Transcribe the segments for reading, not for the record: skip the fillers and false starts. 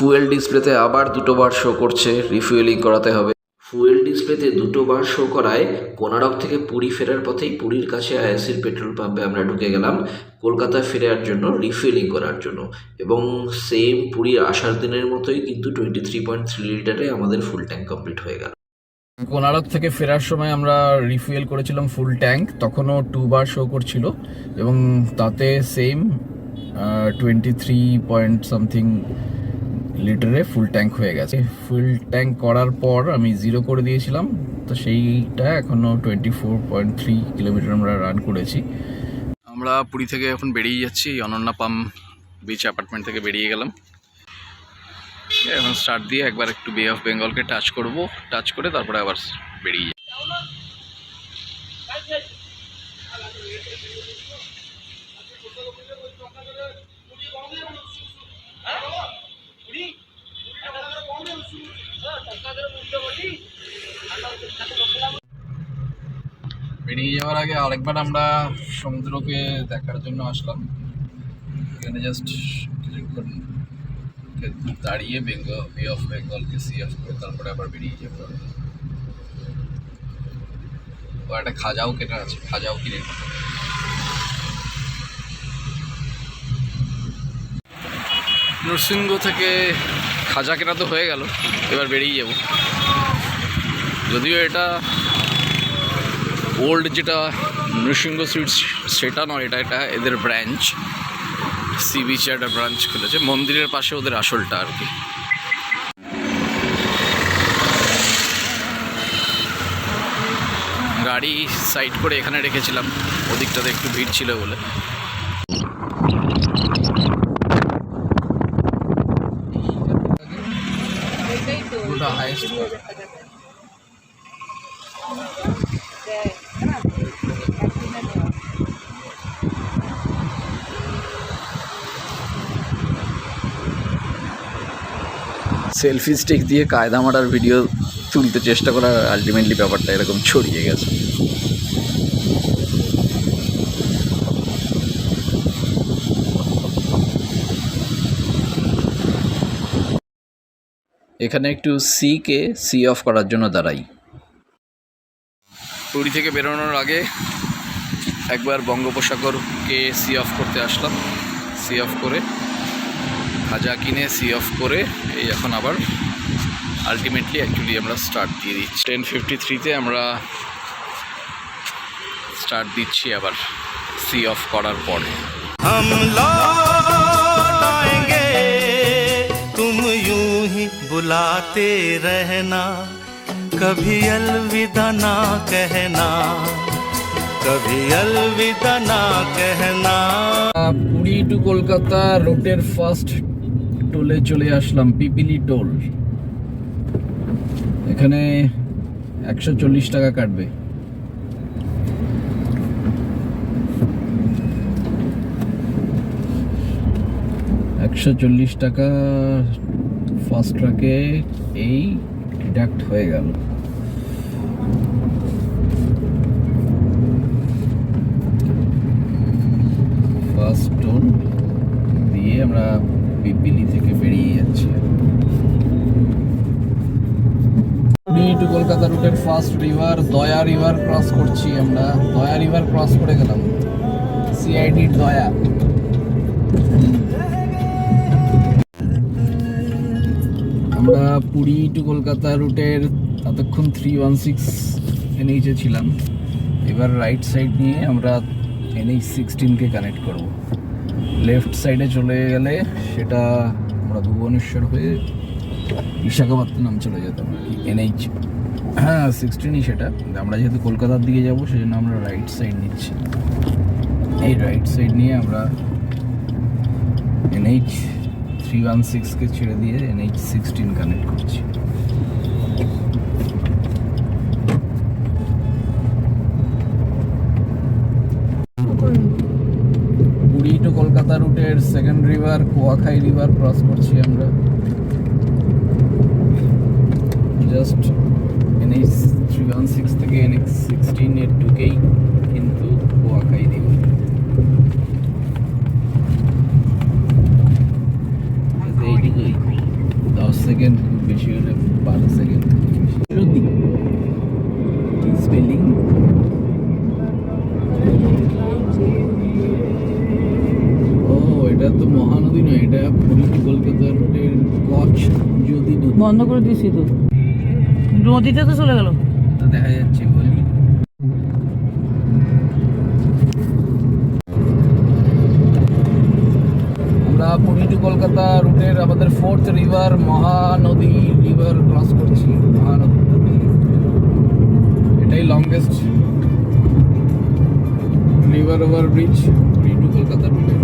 Fuel ডিসপ্লেতে আবার 2টো বার show করছে, রিফুয়েলিং করাতে হবে। ফুয়েল ডিসপ্লেতে 2টো বার শো করায় কোনারক থেকে পুরী ফেরার পথেই পুরীর কাছে আইএসসির পেট্রোল পাম্পে আমরা ঢুকে গেলাম কলকাতা ফেরার জন্য, রিফুয়েলিং করার জন্য। এবং সেম পুরীর আসার দিনের মতোই কিন্তু 23.3 লিটারে আমাদের ফুল ট্যাঙ্ক কমপ্লিট হয়ে গেল। কোনারক থেকে ফেরার সময় আমরা রিফুয়েল করেছিলাম ফুল ট্যাঙ্ক, তখনও 2 বার শো করছিল এবং তাতে সেম 23 পয়েন্ট সামথিং লিটারে ফুল ট্যাঙ্ক হয়ে গেছে। ফুল ট্যাঙ্ক করার পর আমি 0 করে দিয়েছিলাম, তো সেইটা এখনও 24.3 কিলোমিটার আমরা রান করেছি। আমরা পুরী থেকে এখন বেরিয়ে যাচ্ছি, অনন্যা পাম বিচ অ্যাপার্টমেন্ট থেকে বেরিয়ে গেলাম। এখন স্টার্ট দিয়ে একবার একটু বে অফ বেঙ্গলকে টাচ করব, টাচ করে তারপরে আবার বেরিয়ে যাব। বেরিয়ে যাওয়ার আগে আরেকবার আমরা সমুদ্রকে দেখার জন্য আসলাম। এখানে জাস্ট কিছুক্ষণ দাঁড়িয়ে বে অফ বেঙ্গলকে সি অফ করে তারপরে আবার বেরিয়ে যাবো। ও একটা খাজাও কেনা আছে, খাজাও কিনে নেবো। নরসিংহ থেকে খাজা কেনা তো হয়ে গেল, এবার বেরিয়ে যাব। যদিও এটা ওল্ড যেটা নরসিংহ সুইটস সেটা নয়, এটা এদের ব্রাঞ্চ, সি বিচে একটা ব্রাঞ্চ খুলেছে, মন্দিরের পাশে ওদের আসলটা আর কি। গাড়ি সাইড করে এখানে রেখেছিলাম, ওদিকটাতে একটু ভিড় ছিল বলে। সেলফি স্টিক দিয়ে কায়দা মারার ভিডিও তুলতে চেষ্টা করার আলটিমেটলি ব্যাপারটা এরকম ছড়িয়ে গেছে। এখানে একটু সি অফ করার জন্য দাঁড়াই। পুরী থেকে বেরোনোর আগে একবার বঙ্গোপসাগরকে সি অফ করতে আসলাম, সি অফ করে খাজা কিনে সি অফ করে এই এখন আবার আলটিমেটলি অ্যাকচুয়ালি আমরা স্টার্ট দিয়ে দিচ্ছি। 10:53-তে আমরা স্টার্ট দিচ্ছি আবার সি অফ করার পর। हम लौट आएंगे तुम यूं ही बुलाते रहना, कभी अलविदा ना कहना, कभी अलविदा ना कहना। পুরী টু কলকাতা রুটের ফার্স্ট টোলে চলে আসলাম, পিপিলি টোল। এখানে 140 টাকা কাটবে। $140 ফার্স্ট ট্রাকে এই ডিডাক্ট হয়ে গেল। ফার্স্ট টোল দিয়ে আমরা পিপিলি থেকে বেরিয়ে যাচ্ছি। পুরী টু কলকাতা রুটের ফার্স্ট রিভার দয়া রিভার ক্রস করছি আমরা। দয়া রিভার ক্রস করে গেলাম, সিআইডি দয়া। আমরা পুরী টু কলকাতা রুটের ততক্ষণ 316 এনএইচে ছিলাম, এবার রাইট সাইড নিয়ে আমরা NH16-কে কানেক্ট করব। লেফট সাইডে চলে গেলে সেটা আমরা ভুবনেশ্বর হয়ে বিশাখাপত্তনম চলে যেতাম আর কি। NH16ই সেটা, আমরা যেহেতু কলকাতার দিকে যাব সেজন্য আমরা রাইট সাইড নিচ্ছি। এই রাইট সাইড নিয়ে আমরা NH316-কে ছেড়ে দিয়ে NH16 কানেক্ট করছি। পুরী টু কলকাতা রুটের সেকেন্ড রিভার কুয়াখাই রিভার ক্রস করছি আমরা। জাস্ট NH316 থেকে NH16 এর ঢুকেই কিন্তু কুয়াখাই রিভার। এইদিকেই সেকেন্ড, খুব বেশি হলে 12 সেকেন্ড। যদি স্পেলিং ও, এটা তো মহানদী নয়, এটা পুরী টু কলকাতা রুটের কচ যদি নদী। বন্ধ করে দিয়েছি তো, নদীতে তো চলে গেল। তা দেখা যাচ্ছে বলি। আমরা পুরী টু কলকাতা রুটের আমাদের 4th river Mahanadi river cross করছি। মহানদী, এটাই longest river over bridge Puri to Kolkata রুটে।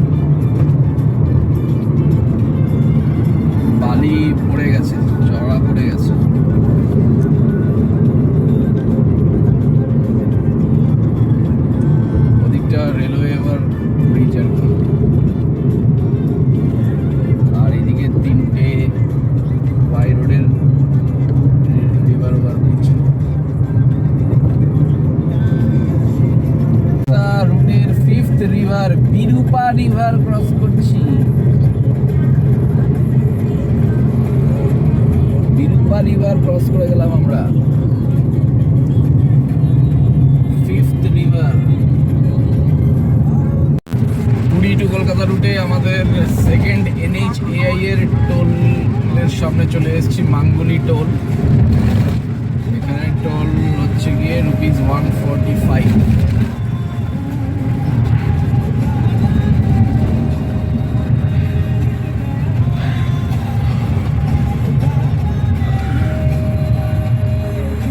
বালি পড়ে গেছে, চড়া পড়ে গেছে। ওদিকটা রেলওয়ে ওভার ব্রিজ আর কি, আর এদিকে 3টে বাই রোডের রিভার ওভার ব্রিজ। রুটের 5th রিভার বিরূপা রিভার ক্রস করছি। বিরূপা রিভার ক্রস করে গেলাম আমরা। 5th river Puri to Kolkata রুটে আমাদের সেকেন্ড NHAI এর টোলের সামনে চলে এসেছি, মাঙ্গুলি টোল। এখানে টোল হচ্ছে গিয়ে ₹145।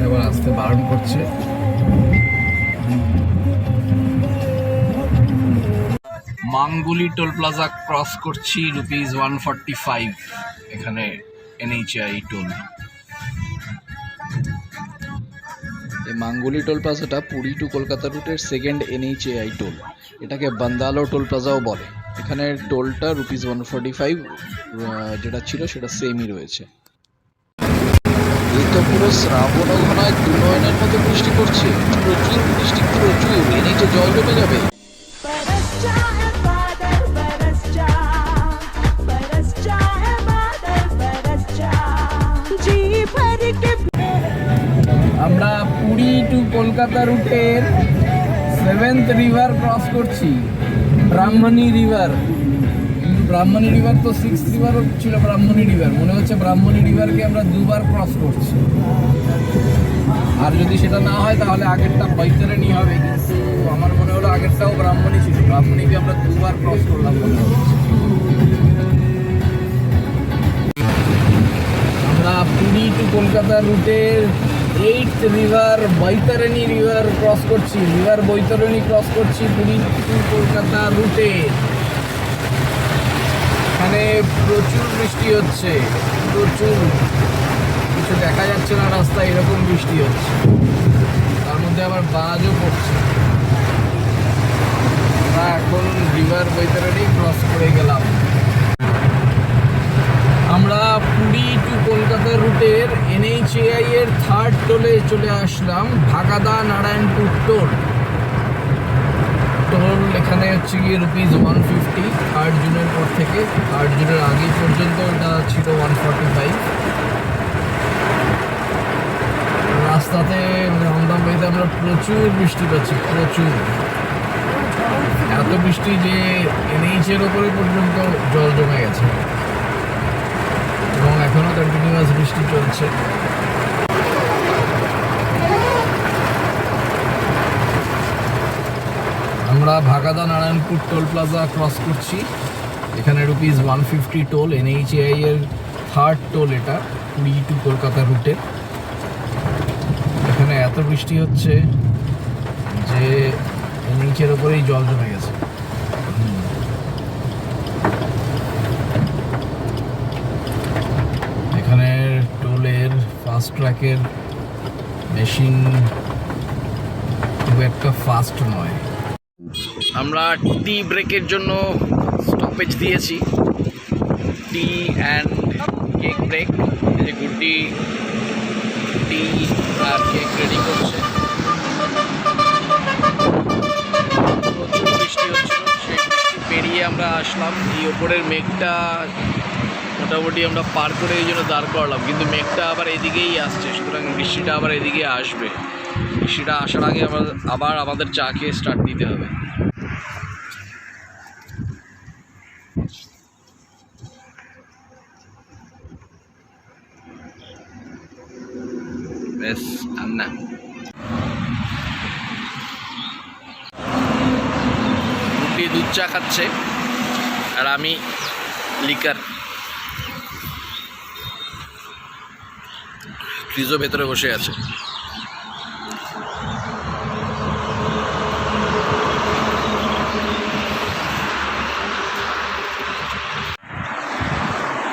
এবার আসতে বারণ করছে। মাঙ্গুলি টোল প্লাজা ক্রস করছি, ₹145 এখানে NHAI টোল। এই মাঙ্গুলি টোল প্লাজাটা পুরী টু কলকাতা রুটের সেকেন্ড NHAI টোল। এটাকে বান্দালো টোল প্লাজাও বলে। এখানে টোলটা ₹145 যেটা ছিল সেটা সেমই রয়েছে। এই তো পুরো শ্রাবণ ঘনায় দুনয়নের মতো বৃষ্টি পড়ছে, প্রচুর বৃষ্টি, প্রচুর। নিচে জল জমে যাবে। আমরা পুরী টু কলকাতা রুটের 7th রিভার ক্রস করছি, ব্রাহ্মণী রিভার। ব্রাহ্মণী রিভার তো 6th রিভারও ছিল। ব্রাহ্মণী রিভার মনে হচ্ছে ব্রাহ্মণী রিভারকে আমরা দুবার ক্রস করছি। আর যদি সেটা না হয় তাহলে আগেরটা বৈতরণী হবে, কিন্তু আমার মনে হলো আগেরটাও ব্রাহ্মণী ছিল। ব্রাহ্মণীকে আমরা দুবার ক্রস করলাম মনে হচ্ছে। আমরা পুরী টু কলকাতা রুটের 8th রিভার বৈতরণী রিভার ক্রস করছি। রিভার বৈতরণী ক্রস করছি পুরী টু কলকাতা রুটে। এখানে প্রচুর বৃষ্টি হচ্ছে, প্রচুর, কিছু দেখা যাচ্ছে না রাস্তায়, এরকম বৃষ্টি হচ্ছে। তার মধ্যে আবার বাজও পড়ছে। আমরা এখন রিভার বৈতরণী ক্রস করে গেলাম। আমরা পুরী টু কলকাতা রুটের NHAI এর 3rd টোলে চলে আসলাম, ভাগাদা নারায়ণপুর টোল। টোল এখানে হচ্ছে গিয়ে ₹150। 3rd জুনের পর থেকে 3rd জুনের আগে পর্যন্ত এটা ছিল 145। রাস্তাতে দমদম বেঁধে আমরা প্রচুর বৃষ্টি পাচ্ছি, প্রচুর। এত বৃষ্টি যে NH এর ওপরে পর্যন্ত জল জমে গেছে এবং এখনো কন্টিনিউয়াস বৃষ্টি চলছে। আমরা ভাগাদা নারায়ণপুর টোল প্লাজা ক্রস করছি। এখানে ₹150 টোল, NHAI এর 3rd টোল এটা পুরী টু কলকাতা রুটে। এখানে এত বৃষ্টি হচ্ছে যে NH এর ওপরেই জল জমে গেছে। এখানে টোলের ফাস্ট ট্র্যাকের মেশিন খুব একটা ফাস্ট নয়। আমরা টি ব্রেকের জন্য স্টপেজ দিয়েছি, টি অ্যান্ড কেক ব্রেক। এই যে গুড্ডি টি আর কেক রেডি করছে। প্রচুর বৃষ্টি হচ্ছিল, সেই বৃষ্টি পেরিয়ে আমরা আসলাম। এই ওপরের মেঘটা মোটামুটি আমরা পার করে এই জন্য দাঁড় করালাম, কিন্তু মেঘটা আবার এদিকেই আসছে, সুতরাং বৃষ্টিটা আবার এদিকে আসবে। বৃষ্টিটা আসার আগে আবার আমাদের চা খেয়ে স্টার্ট দিতে হবে। বেশ আন্না রুটি দুধ চা খাচ্ছে আর আমি লিকার। ফ্রিজও ভেতরে বসে আছে।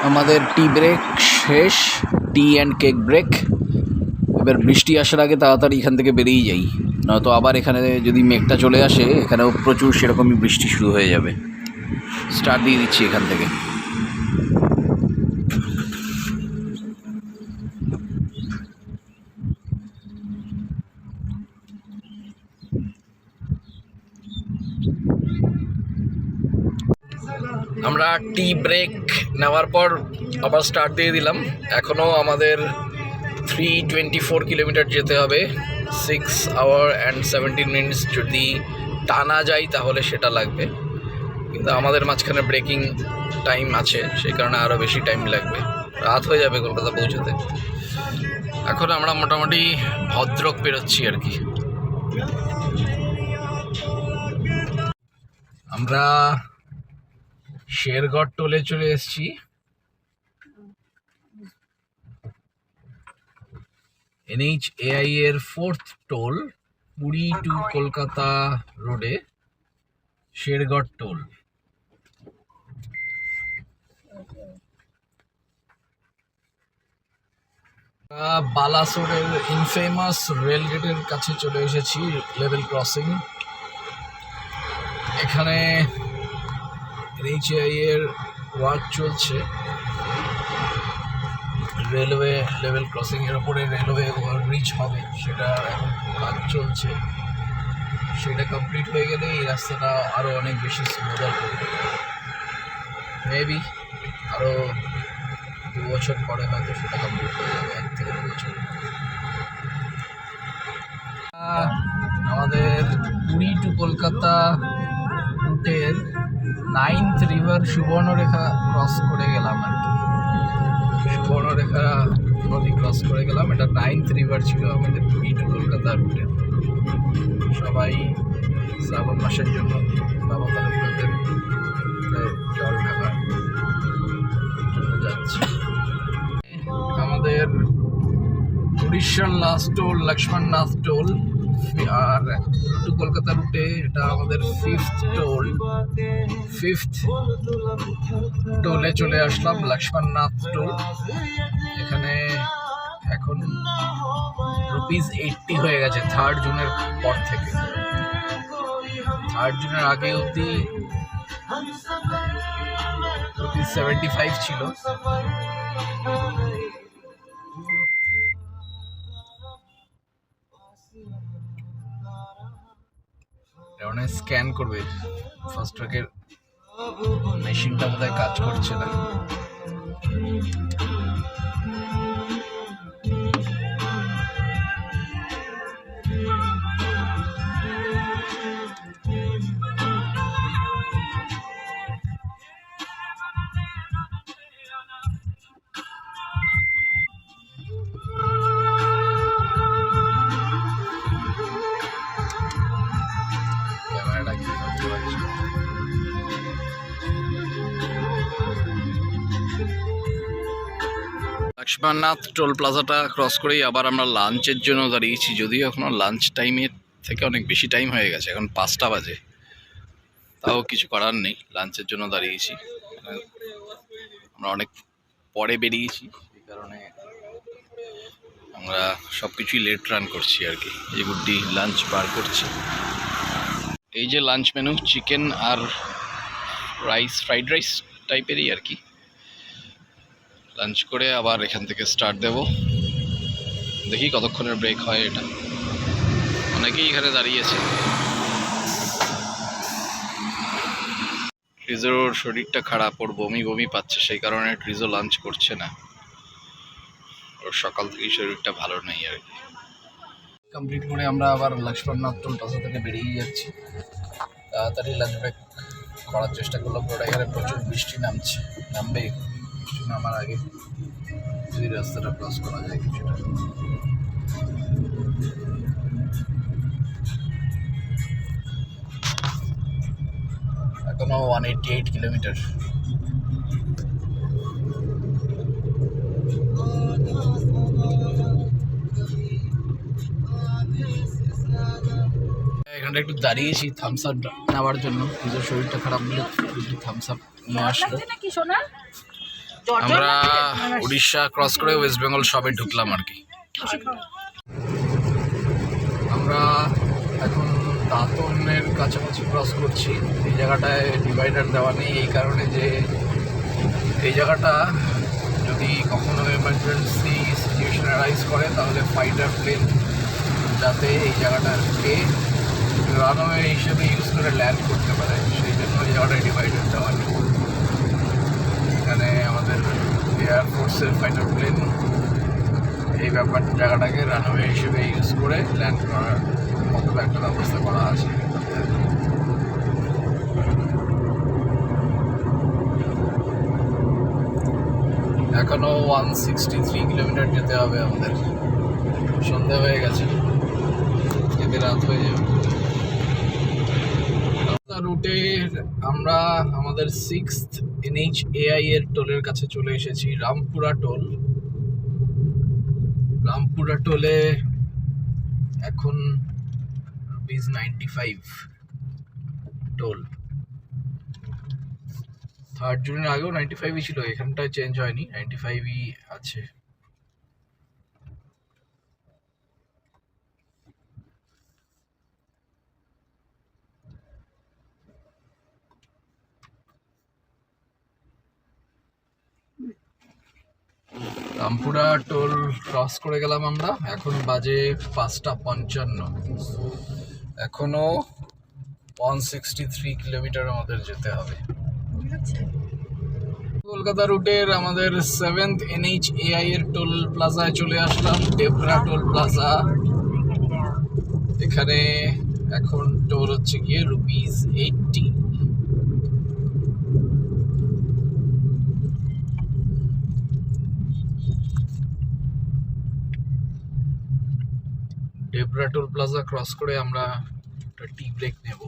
আমাদের টি ব্রেক শেষ, টি অ্যান্ড কেক ব্রেক। এবার বৃষ্টি আসার আগে তাড়াতাড়ি এখান থেকে বেরিয়ে যাই, নয়তো আবার এখানে যদি মেঘটা চলে আসে এখানেও প্রচুর সেরকমই বৃষ্টি শুরু হয়ে যাবে। স্টার্ট দিয়ে দিচ্ছি এখান থেকে। আমরা টি ব্রেক নেওয়ার পর আবার স্টার্ট দিয়ে দিলাম। এখনও আমাদের 324 কিলোমিটার যেতে হবে, 6 আওয়ার অ্যান্ড 17 মিনিটস। যদি টানা যাই তাহলে সেটা লাগবে, কিন্তু আমাদের মাঝখানে ব্রেকিং টাইম আছে, সেই কারণে আরও বেশি টাইম লাগবে। রাত হয়ে যাবে কলকাতা পৌঁছাতে। এখন আমরা মোটামুটি ভদ্রক বেরোচ্ছি আর কি। আমরা শেরগড় টোলে চলে এসেছি। NHAI এর 4th toll, Puri to Kolkata রোডে শেরগড় টোল। বালাসোরের ইনফেমাস রেলগেটের কাছে চলে এসেছি, লেভেল ক্রসিং। এখানে NHAI এর ওয়ার্ক চলছে, রেলওয়ে লেভেল ক্রসিং এর উপরে রেলওয়ে ওভারব্রিজ হবে, সেটা এখন কাজ চলছে। সেটা কমপ্লিট হয়ে গেলে এই রাস্তাটা আরও অনেক বেশি সুবিধার করবে। মেবি আরও 2 বছর পরে হয়তো সেটা কমপ্লিট হয়ে যাবে, 1 থেকে 2 বছর। আমাদের পুরী টু কলকাতা রুটের 9th রিভার সুবর্ণরেখা ক্রস করে গেলাম আর কি। সুবর্ণরেখা নদী ক্রস করে গেলাম। এটা 9th রিভার ছিল আমাদের পুরী টু কলকাতা রুটে। সবাই শ্রাবণ মাসের জন্য বাবা তারকনাথের জল ঢাকার জন্য যাচ্ছি। আমাদের উড়িষ্যার লাস্ট টোল লক্ষ্মণনাথ টোল, আর টু কলকাতা রুটে এটা আমাদের 5th টোল। 5th টোলে চলে আসলাম, লক্ষ্মণনাথ টোল। এখানে এখন ₹80 হয়ে গেছে 3rd জুনের পর থেকে। 3rd জুনের আগে অবধি ₹75 ছিল। এটা স্ক্যান করবে, ফার্স্ট ট্র্যাকের মেশিনটা বোধহয় কাজ করছে না। ক্যামেরাটা কি করতে পারছি। লক্ষ্মণনাথ টোল প্লাজাটা ক্রস করেই আবার আমরা লাঞ্চের জন্য দাঁড়িয়েছি, যদিও এখনও লাঞ্চ টাইমের থেকে অনেক বেশি টাইম হয়ে গেছে, এখন 5টা বাজে। তাও কিছু করার নেই, লাঞ্চের জন্য দাঁড়িয়েছি। আমরা অনেক পরে বেরিয়েছি, এই কারণে আমরা সব কিছুই লেট রান করছি আর কি। এই গুড্ডি লাঞ্চ বার করছি। এই যে লাঞ্চ মেনু, চিকেন আর রাইস, ফ্রাইড রাইস টাইপেরই আর কি। লাঞ্চ করে আবার এখান থেকে স্টার্ট দেব, দেখি কতক্ষণের ব্রেক হয়। এটা অনেকেই এখানে দাঁড়িয়েছে। ট্রিজোর শরীরটা খারাপ, ওর বমি বমি পাচ্ছে, সেই কারণে ট্রিজো লাঞ্চ করছে না। ওর সকাল থেকেই শরীরটা ভালো নেই আর কি। কমপ্লিট করে আমরা আবার লক্ষ্মণনাথ টোল প্লাজা থেকে বেরিয়ে যাচ্ছি। তাড়াতাড়ি লাঞ্চ ব্রেক করার চেষ্টা করলাম, ওটা এখানে প্রচুর বৃষ্টি নামবে। বৃষ্টি নামার আগে যদি রাস্তাটা ক্রস করা যায় কিছুটা। এখনো 188 কিলোমিটার। এখানটা একটু দাঁড়িয়েছি থামস আপ নেওয়ার জন্য, নিজের শরীরটা খারাপ বলে একটু থামস আপ নিয়ে আসলো। আমরা উড়িষ্যা ক্রস করে ওয়েস্ট বেঙ্গল সবে ঢুকলাম আর কি। আমরা এখন দাঁতনের কাছাকাছি ক্রস করছি। এই জায়গাটায় ডিভাইডার দেওয়া নেই, এই কারণে যে এই জায়গাটা যদি কখনো এমার্জেন্সি সিচুয়েশন অ্যারাইজ করে তাহলে ফাইটার প্লেন যাতে এই জায়গাটাকে রানওয়ে হিসেবে ইউজ করে ল্যান্ড করতে পারে, সেই জন্য এই জায়গাটায় ডিভাইডার দেওয়া নেই। এখানে আমাদের এয়ারফোর্সের ফাইটার প্লেন এই জায়গাটাকে রানওয়ে হিসেবে ইউজ করে ল্যান্ড করার মতো একটা ব্যবস্থা করা আছে। এখনো 163 কিলোমিটার যেতে হবে আমাদের। সন্ধ্যা হয়ে গেছে, যেতে রাত হয়ে যাবে। রুটে আমরা আমাদের 6th NHAI এর টোলের কাছে চলে এসেছি, রামপুরা টোল। রামপুরা টোলে এখন ₹95 টোল। 3rd জুনের আগেও 95ই ছিল, এখানটায় চেঞ্জ হয়নি, 95ই আছে। রামপুরা টোল ক্রস করে গেলাম আমরা, এখন বাজে 5:55। এখনো 163 কিলোমিটার আমাদের যেতে হবে। কলকাতা রুটের আমাদের 7th NHAI এর টোল প্লাজায় চলে আসলাম, ডেবরা টোল প্লাজা। এখানে এখন টোল হচ্ছে গিয়ে ₹80। ডেবরা টোল প্লাজা ক্রস করে আমরা একটা টি ব্রেক নেব।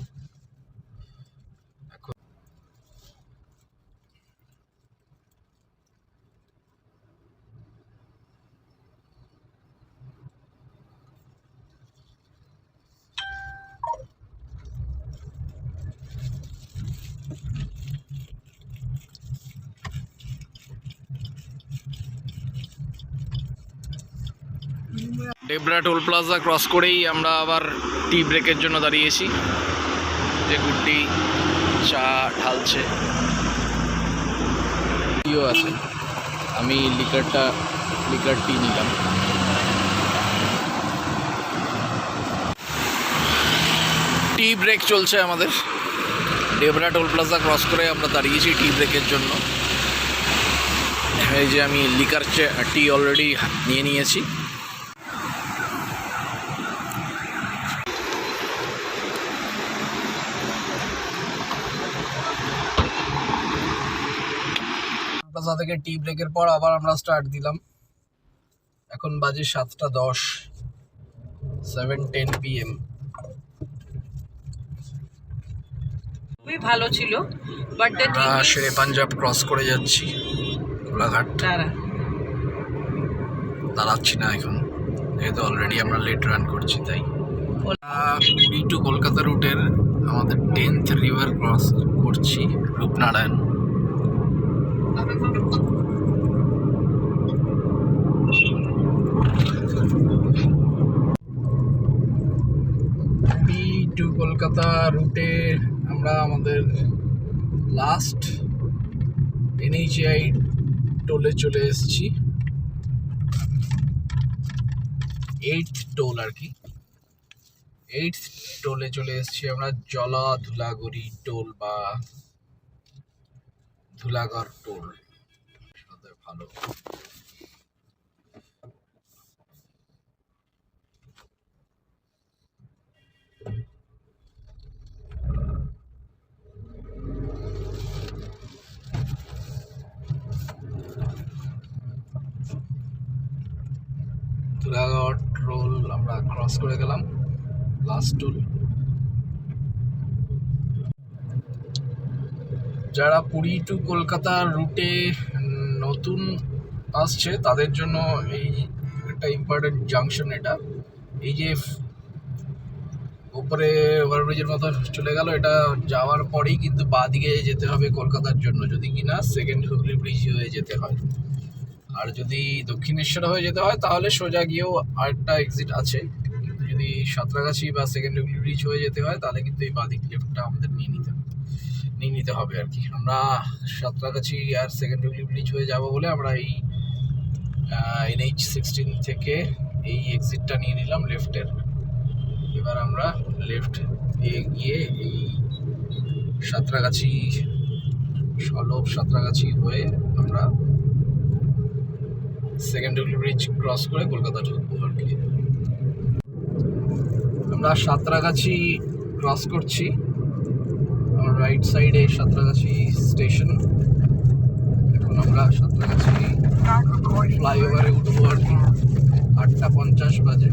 ডেবরা টোল প্লাজা ক্রস করেই আমরা আবার টি ব্রেকের জন্য দাঁড়িয়েছি। যে গুড্ডি চা ঢালছে আছে, আমি লিকার টি নিলাম। টি ব্রেক চলছে আমাদের। ডেবরা টোল প্লাজা ক্রস করে আমরা দাঁড়িয়েছি টি ব্রেকের জন্য। এই যে আমি লিকার টি অলরেডি নিয়ে নিয়েছি। প্লাজা থেকে টি ব্রেকের পর আবার আমরা স্টার্ট দিলাম। এখন বাজে 7:10, 7:10 PM। খুবই ভালো ছিল, বাট শেরে পাঞ্জাব ক্রস করে যাচ্ছি। কোলাঘাট দাঁড়াচ্ছি না এখন, যেহেতু অলরেডি আমরা লেট রান করছি, তাই। পুরী টু কলকাতা রুটের আমাদের 10th রিভার ক্রস করছি, রূপনারায়ণ। পুরী টু কলকাতা রুটে আমরা আমাদের লাস্ট NHAI টোলে চলে এসেছি। 8th টোল আর কি, 8th টোলে চলে এসেছি আমরা। জলা ধুলাগড়ি টোল বা ধুলাগড় টোল ভালো। ধুলাগড় টোল আমরা ক্রস করে গেলাম, লাস্ট টোল। যারা পুরী টু কলকাতার রুটে নতুন আসছে তাদের জন্য এই একটা ইম্পর্টেন্ট জাংশন। এটা এই যে উপরে ওভারব্রিজের মতো চলে গেল, এটা যাওয়ার পরেই কিন্তু বাঁ দিকে যেতে হবে কলকাতার জন্য, যদি কিনা সেকেন্ড হুগলি ব্রিজ হয়ে যেতে হয়। আর যদি দক্ষিণেশ্বর হয়ে যেতে হয় তাহলে সোজা গিয়েও আরেকটা এক্সিট আছে, কিন্তু যদি সাঁতরাগাছি বা সেকেন্ড হুগলি ব্রিজ হয়ে যেতে হয় তাহলে কিন্তু এই বাঁ দিক লেফটটা আমাদের নিয়ে নিতে হবে আর কি। আমরা সাঁতরাগাছি আর সেকেন্ড হুগলি ব্রিজ হয়ে যাব বলে আমরা এই NH16 থেকে এই এক্সিটটা নিয়ে নিলাম লেফটের। এবার আমরা লেফট দিয়ে গিয়ে এই সাঁতরাগাছি সাঁতরাগাছি হয়ে আমরা সেকেন্ড হুগলি ব্রিজ ক্রস করে কলকাতা ঢুকবো আর কি। আমরা সাঁতরাগাছি ক্রস করছি, আমার রাইট সাইডে সাঁতরাগাছি স্টেশন। এখন আমরা সাঁতরাগাছি ফ্লাইওভারে উঠবো আর কি। 8:50 বাজে,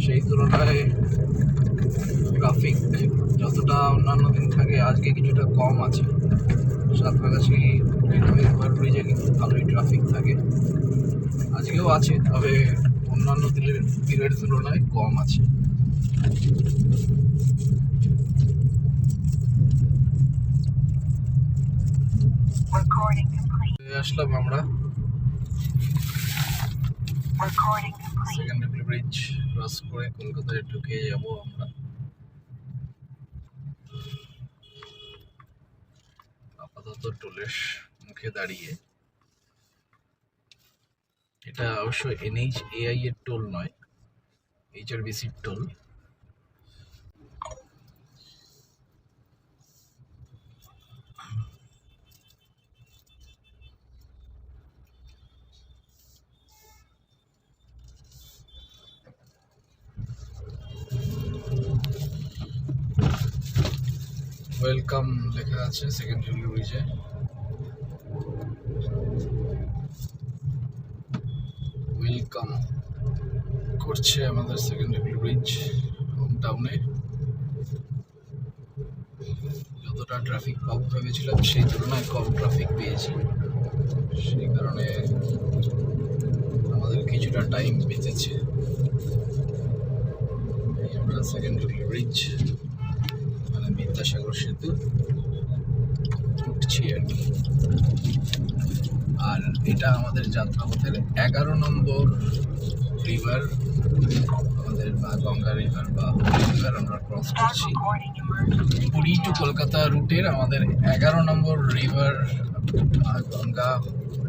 সেই তুলনায় ট্রাফিক যতটা অন্যান্য দিন থাকে আজকে কিছুটা কম আছে। সাঁতরাগাছি রেলওয়ে ওভারব্রিজে কিন্তু ভালোই ট্রাফিক থাকে, আজকেও আছে, তবে অন্যান্য দিনের তুলনায় কম আছে। আসলাম আমরা সেকেন্ড হুগলি ব্রিজ ক্রস করে কলকাতায় ঢুকে যাব আমরা। আপাতত টোলের মুখে দাঁড়িয়ে, এটা অবশ্য NHAI এর টোল নয়, HRBC টোল। ওয়েলকাম লেখা আছে সেকেন্ড হুগলি ব্রিজে। ওয়েলকাম করছে আমাদের সেকেন্ড হুগলি ব্রিজ হোম টাউনে। যতটা ট্রাফিক পাবো ভেবেছিলাম সেই তুলনায় কম ট্রাফিক পেয়েছি, সেই কারণে আমাদের কিছুটা টাইম বেঁচেছে। আমরা সেকেন্ড হুগলি ব্রিজ মানে বিদ্যাসাগর সেতু উঠছি আর কি। আর এটা আমাদের যাত্রাপথের 11 নম্বর রিভার, আমাদের বা গঙ্গা রিভার বা হুগলি রিভার আমরা ক্রস করছি। পুরী টু কলকাতা রুটের আমাদের 11 নম্বর রিভার, গঙ্গা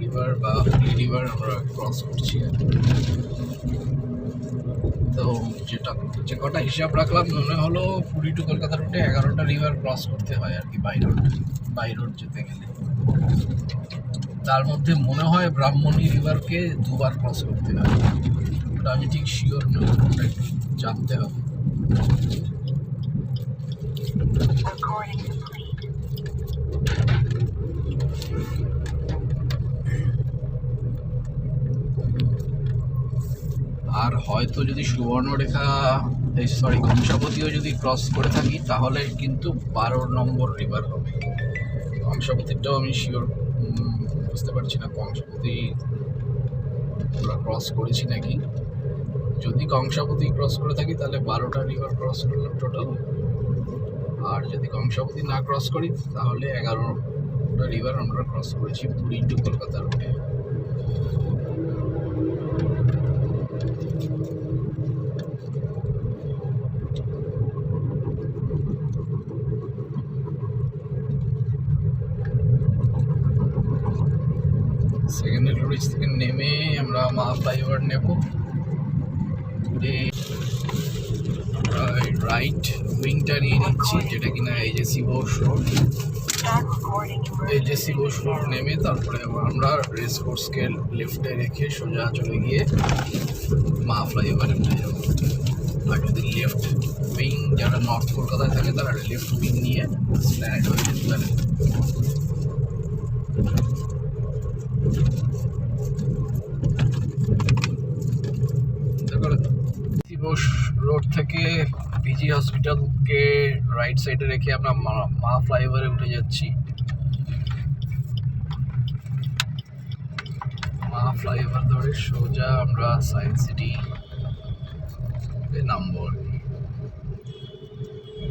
রিভার বা হুগলি রিভার আমরা ক্রস করছি। তো যে কটা হিসাব রাখলাম মনে হলো পুরী টু কলকাতা রুটে 11টা রিভার ক্রস করতে হয় আর কি, বাই রোড যেতে গেলে। তার মধ্যে মনে হয় ব্রাহ্মণী রিভারকে 2বার ক্রস করতে হয়, ওটা আমি ঠিক শিওর নই, ওটা একটু জানতে হবে। আর হয়তো যদি সুবর্ণরেখা কংসাবতীও যদি ক্রস করে থাকি তাহলে কিন্তু 12 নম্বর রিভার হবে। কংসাবতীরটাও আমি শিওর বুঝতে পারছি না কংসাবতী আমরা ক্রস করেছি নাকি। যদি কংসাবতী ক্রস করে থাকি তাহলে 12টা রিভার ক্রস করলাম টোটাল, আর যদি কংসাবতী না ক্রস করি তাহলে 11টা রিভার আমরা ক্রস করেছি পুরী টু কলকাতা রুটে। সেকেন্ড হুগলি ব্রিজ থেকে নেমে আমরা মা ফ্লাইওভার নেব, ঘুরে রাইট উইংটা নিয়ে নিচ্ছি, যেটা কিনা এই যে শিবোস রোড। এই যে শিবোস রোড নেমে তারপরে আমরা রেস কোর্সকে লেফটে রেখে সোজা চলে গিয়ে মা ফ্লাইওভারে উঠে যাবো। আর যদি লেফট উইং যারা নর্থ কলকাতায় থাকে তারা লেফট উইং নিয়ে স্প্ল্যানেড হয়ে যেতে পারে। শিবোস রোড থেকে পিজি হসপিটালকে রাইট সাইডে রেখে আমরা মা ফ্লাইওভারে উঠে যাচ্ছি। মা ফ্লাইওভার ধরে সোজা আমরা সায়েন্স সিটি নামবো।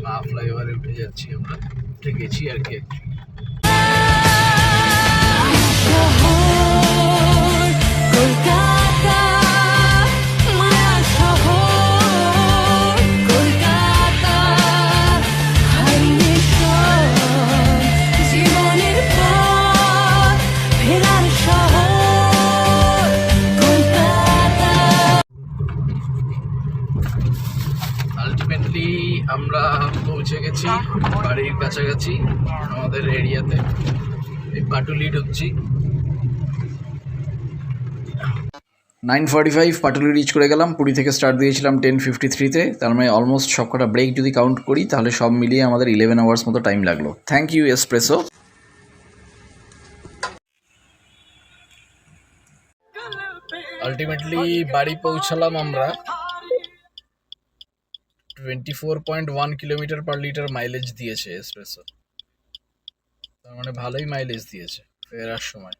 মা ফ্লাইওভারে উঠে যাচ্ছি, আমরা উঠে গেছি আর কি। আলটিমেটলি আমরা পৌঁছে গেছি বাড়ির কাছাকাছি আমাদের এরিয়াতে। এই পাটুলি ঢুকছি। 9:45 পাটুলি রিচ করে গেলাম। পুরী থেকে স্টার্ট দিয়েছিলাম 10:53-তে, তার মানে অলমোস্ট সব কটা ব্রেক যদি কাউন্ট করি তাহলে সব মিলিয়ে আমাদের 11 আওয়ার্স মতো টাইম লাগলো। Thank you espresso. আলটিমেটলি বাড়ি পৌঁছালাম আমরা। 24.1 কিলোমিটার পার লিটার মাইলেজ দিয়েছে এসপ্রেসো, তার মানে ভালোই মাইলেজ দিয়েছে ফেরার সময়।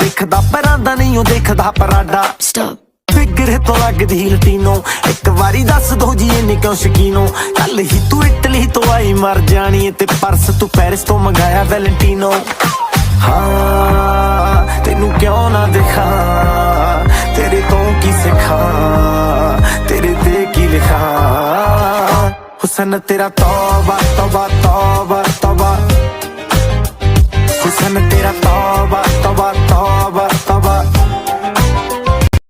ਦੇਖਦਾ ਪਰਾਂ ਦਾ ਨਹੀਂ ਉਹ ਦੇਖਦਾ ਪਰਾਡਾ ਫਿਕਰ ਤੋਂ ਲੱਗਦੀ ਲਟੀਨੋ ਇੱਕ ਵਾਰੀ ਦੱਸ ਦੋ ਜੀ ਇਹਨੇ ਕਿਉਂ ਸ਼ਕੀਨੋ ਕੱਲ ਹੀ ਤੂੰ ਇਟਲੀ ਤੋਂ ਆਈ ਮਰ ਜਾਣੀ ਤੇ ਪਰਸ ਤੂੰ ਪੈਰਿਸ ਤੋਂ ਮੰਗਾਇਆ ਵੈਲੈਂਟੀਨੋ ਹਾਂ ਤੈਨੂੰ ਕਿਉਂ ਨਾ ਦਿਖਾ ਤੇਰੇ ਤੋਂ ਕੀ ਸਿੱਖਾਂ ਤੇਰੇ ਤੇ ਕੀ ਲਿਖਾਂ ਹੁਸਨ ਤੇਰਾ ਤੌਬਾ ਤੌਬਾ ਤੌਬਾ ਤੌਬਾ ਹੁਸਨ ਤੇਰਾ